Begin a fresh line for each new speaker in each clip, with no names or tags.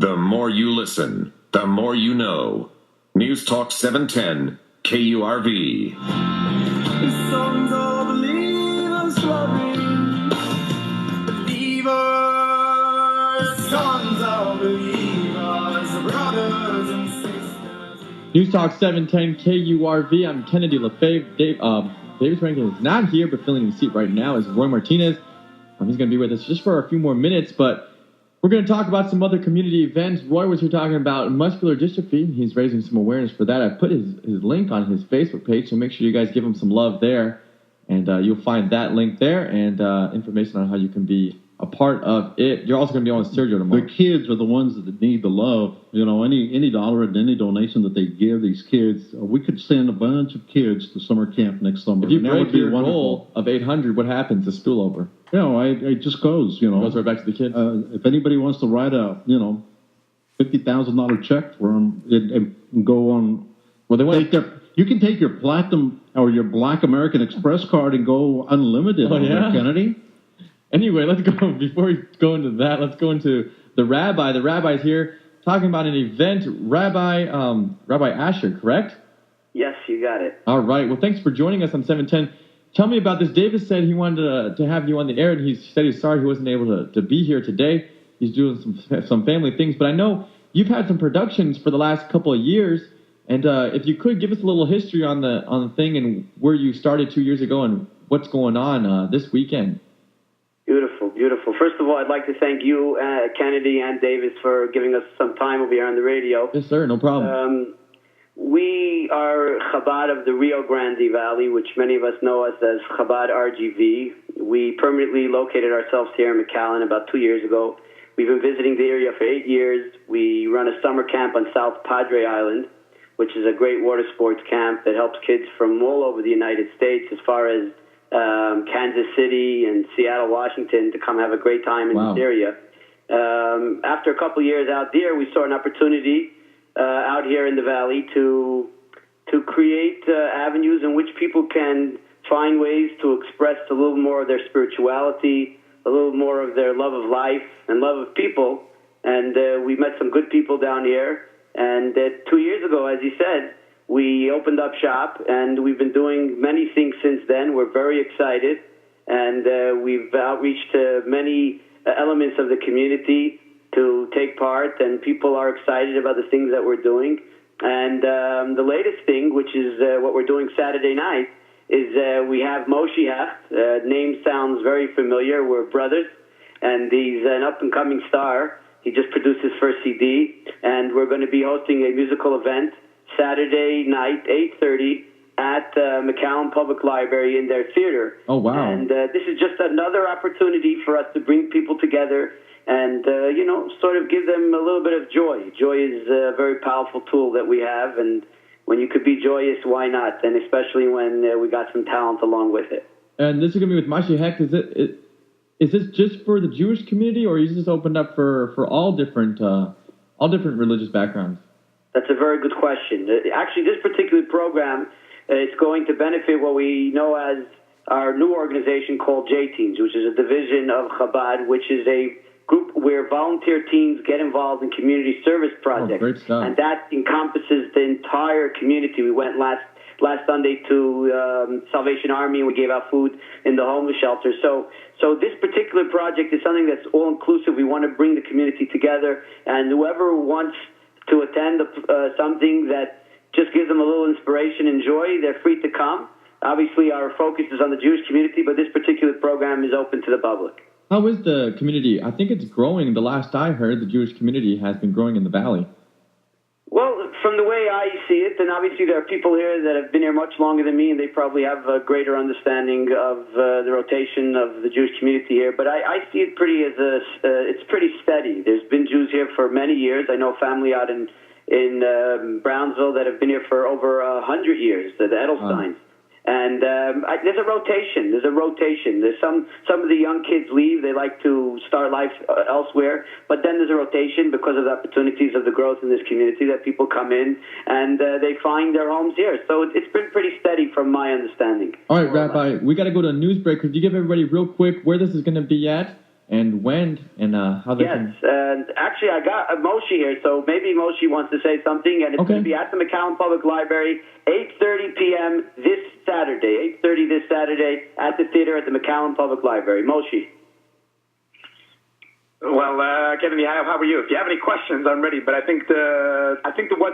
The more you listen, the more you know. News Talk 710, KURV.
The songs of believers loving, believers, sons of believers, brothers and sisters.
News Talk 710 KURV. I'm Kennedy LaFave. Davis Rankin is not here, but filling his seat right now is Roy Martinez. He's going to be with us just for a few more minutes, but we're going to talk about some other community events. Roy was here talking about muscular dystrophy. He's raising some awareness for that. I put his link on his Facebook page, so make sure you guys give him some love there. And you'll find that link there and information on how you can be a part of it. You're also going to be on with Sergio tomorrow.
The kids are the ones that need the love. You know, any dollar and any donation that they give these kids, we could send a bunch of kids to summer camp next summer.
If you
and that
break
would be
your
wonderful.
goal of 800, what happens? The spillover.
You know, it just goes, you know.
Goes right back to the kids.
If anybody wants to write a, $50,000 check for them and go on,
Well, they want
you can take your platinum or your Black American Express card and go unlimited on
yeah?
there, Kennedy.
Anyway, let's go. Before we go into that, let's go into the rabbi. The rabbi's here talking about an event. Rabbi Asher, correct?
Yes, you got it.
All right. Well, thanks for joining us on 710. Tell me about this. Davis said he wanted to have you on the air, and he said he's sorry he wasn't able to be here today. He's doing some family things. But I know you've had some productions for the last couple of years. And if you could give us a little history on the thing and where you started 2 years ago and what's going on this weekend.
Beautiful, beautiful. First of all, I'd like to thank you, Kennedy and Davis, for giving us some time over here on the radio.
Yes, sir. No problem.
We are Chabad of the Rio Grande Valley, which many of us know us as Chabad RGV. We permanently located ourselves here in McAllen about 2 years ago. We've been visiting the area for 8 years. We run a summer camp on South Padre Island, which is a great water sports camp that helps kids from all over the United States, as far as Kansas City and Seattle, Washington, to come have a great time in this area. After a couple of years out there, we saw an opportunity out here in the valley to create avenues in which people can find ways to express a little more of their spirituality, a little more of their love of life and love of people. And we met some good people down here. And 2 years ago, as you said, we opened up shop, and we've been doing many things since then. We're very excited, and we've outreached to many elements of the community to take part, and people are excited about the things that we're doing. And the latest thing, which is what we're doing Saturday night, is we have Moshe Hecht. Name sounds very familiar. We're brothers, and he's an up-and-coming star. He just produced his first CD, and we're going to be hosting a musical event Saturday night, 8:30, at McAllen Public Library in their theater.
Oh, wow.
And this is just another opportunity for us to bring people together and, sort of give them a little bit of joy. Joy is a very powerful tool that we have, and when you could be joyous, why not? And especially when we got some talent along with it.
And this is going to be with Moshe Hecht. Is this just for the Jewish community, or is this opened up for all different religious backgrounds?
That's a very good question. Actually, this particular program is going to benefit what we know as our new organization called JTEENS, which is a division of Chabad, which is a group where volunteer teens get involved in community service projects.
Oh, great stuff.
And that encompasses the entire community. We went last Sunday to Salvation Army, and we gave out food in the homeless shelter. So this particular project is something that's all-inclusive. We want to bring the community together, and whoever wants to attend something that just gives them a little inspiration and joy, they're free to come. Obviously, our focus is on the Jewish community, but this particular program is open to the public.
How is the community? I think it's growing. The last I heard, the Jewish community has been growing in the valley.
Well, from the way I see it, and obviously there are people here that have been here much longer than me, and they probably have a greater understanding of the rotation of the Jewish community here. But I see it it's pretty steady. There's been Jews here for many years. I know a family out in Brownsville that have been here for over 100 years, the Edelsteins. And there's a rotation. There's some of the young kids leave. They like to start life elsewhere. But then there's a rotation because of the opportunities of the growth in this community that people come in and they find their homes here. So it's been pretty steady from my understanding.
All right, Rabbi, we got to go to a news break. Could you give everybody real quick where this is going to be at? and when and how they can...
Yes, and actually I got Moshe here, so maybe Moshe wants to say something, and it's going to be at the McAllen Public Library, 8:30 p.m. this Saturday, 8:30 this Saturday at the theater at the McAllen Public Library. Moshe.
Well, Kennedy, how are you? If you have any questions, I'm ready. But I think the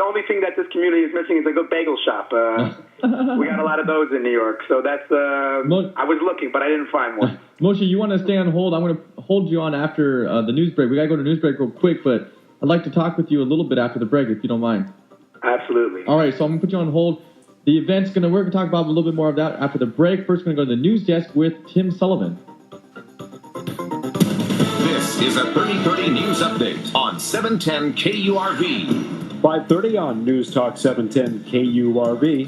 only thing that this community is missing is a good bagel shop. We got a lot of those in New York, so that's. I was looking, but I didn't find one.
Moshe, you want to stay on hold? I'm going to hold you on after the news break. We got to go to news break real quick, but I'd like to talk with you a little bit after the break, if you don't mind.
Absolutely.
All right, so I'm going to put you on hold. The event's we're going to talk about a little bit more of that after the break. First, we're going to go to the news desk with Tim Sullivan.
This is a 3030 News Update on 710 KURV.
5:30 on News Talk 710 KURV.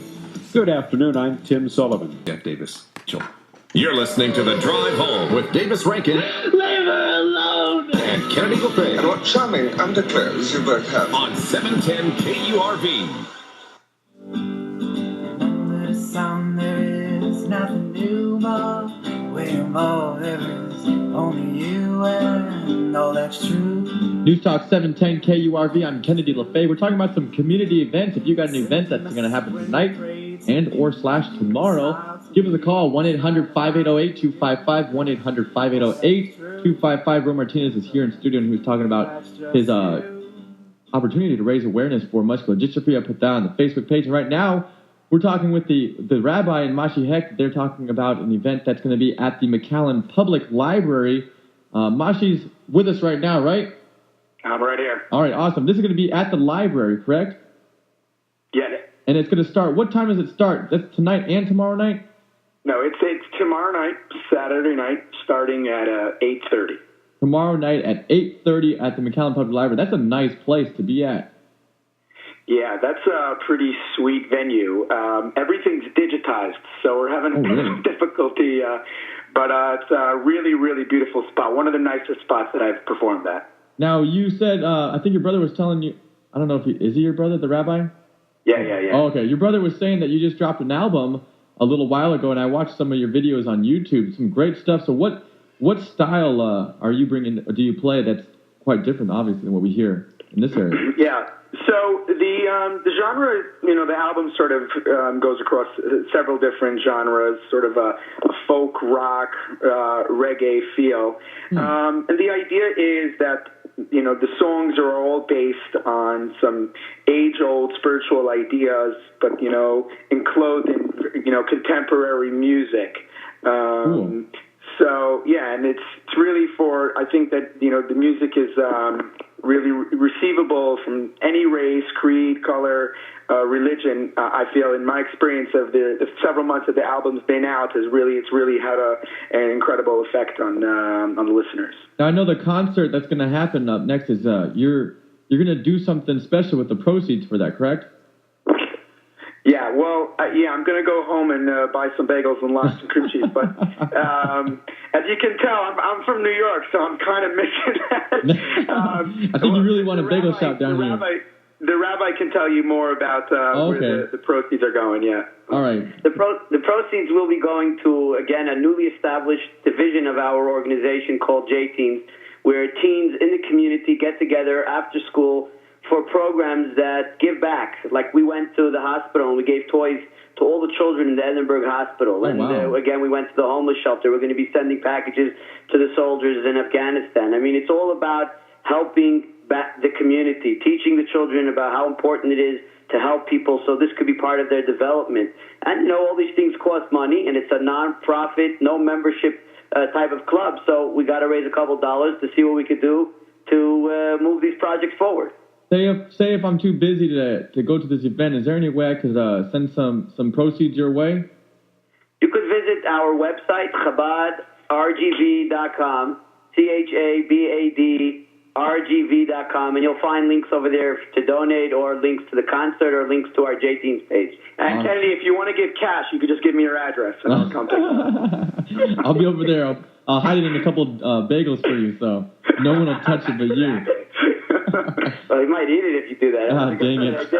Good afternoon, I'm Tim Sullivan.
Jeff Davis. Sure. You're listening to The Drive Home with Davis Rankin.
Leave her alone!
And Kennedy Lefebvre.
And what charming underclothes you both have.
On 710 KURV.
Under the sun there is nothing new, but way involved there is only you, and all that's true.
News Talk 710 KURV. I'm Kennedy Lefebvre. We're talking about some community events. If you got an event that's going to happen tonight and or / tomorrow, give us a call. 1-800-5808-255. 1-800-5808-255. Ro Martinez is here in studio, and he was talking about his opportunity to raise awareness for muscular dystrophy. I put that on the Facebook page. And right now, we're talking with the rabbi and Moshe Hecht. They're talking about an event that's going to be at the McAllen Public Library. Moshe's with us right now, right?
I'm right here.
All right, awesome. This is going to be at the library, correct?
Yeah.
And it's going to start. What time does it start? That's tonight and tomorrow night?
No, it's tomorrow night, Saturday night, starting at 8:30.
Tomorrow night at 8:30 at the McAllen Public Library. That's a nice place to be at.
Yeah, that's a pretty sweet venue. Everything's digitized, so we're having difficulty, but it's a really, really beautiful spot. One of the nicest spots that I've performed at.
Now, you said, I think your brother was telling you, I don't know if is he your brother, the rabbi?
Yeah.
Oh, okay. Your brother was saying that you just dropped an album a little while ago, and I watched some of your videos on YouTube. Some great stuff. So what style are you bringing, or do you play that's quite different, obviously, than what we hear in this area?
Yeah. So the genre, the album sort of goes across several different genres, sort of a folk rock, reggae feel. And the idea is that, the songs are all based on some age-old spiritual ideas, but, enclosed in, contemporary music. So, yeah, and it's really I think that, the music is really receivable from any race, creed, color, religion. I feel in my experience of the several months that the album's been out, it's really had an incredible effect on the listeners.
Now, I know the concert that's going to happen up next is you're going to do something special with the proceeds for that, correct?
Yeah, well, I'm going to go home and buy some bagels and lots of cream cheese. But as you can tell, I'm from New York, so I'm kind of missing that.
I think you really want a bagel shop down here.
The rabbi can tell you more about where the proceeds are going, yeah.
All right.
The proceeds will be going to, again, a newly established division of our organization called JTEENS, where teens in the community get together after school for programs that give back. Like we went to the hospital and we gave toys to all the children in the Edinburgh Hospital. And again, we went to the homeless shelter. We're going to be sending packages to the soldiers in Afghanistan. I mean, it's all about helping back the community, teaching the children about how important it is to help people so this could be part of their development. And, all these things cost money, and it's a non-profit, no membership type of club. So we got to raise a couple dollars to see what we could do to move these projects forward.
Say if I'm too busy to go to this event, is there any way I could send some proceeds your way?
You could visit our website, ChabadRGV.com, ChabadRGV.com, and you'll find links over there to donate or links to the concert or links to our JTEENS page.
And Kennedy, if you want to give cash, you could just give me your address and I'll come pick it up.
I'll be over there. I'll hide it in a couple bagels for you, so no one will touch it but you.
Well, you might eat it if you do that.
Dang it.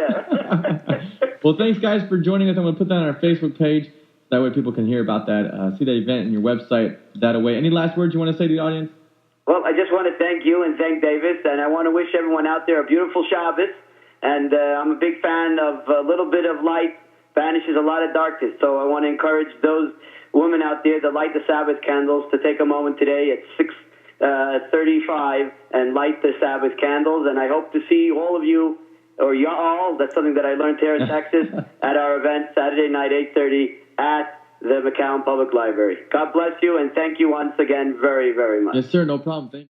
Well, thanks, guys, for joining us. I'm going to put that on our Facebook page. That way people can hear about that, see that event on your website that way. Any last words you want to say to the audience?
Well, I just want to thank you and thank Davis, and I want to wish everyone out there a beautiful Shabbos. And I'm a big fan of a little bit of light banishes a lot of darkness. So I want to encourage those women out there that light the Sabbath candles to take a moment today at 6:35 and light the Sabbath candles. And I hope to see all of you, or y'all, that's something that I learned here in Texas, at our event Saturday night, 8:30 at the McAllen Public Library. God bless you, and thank you once again very, very much.
Yes, sir. No problem. Thank you.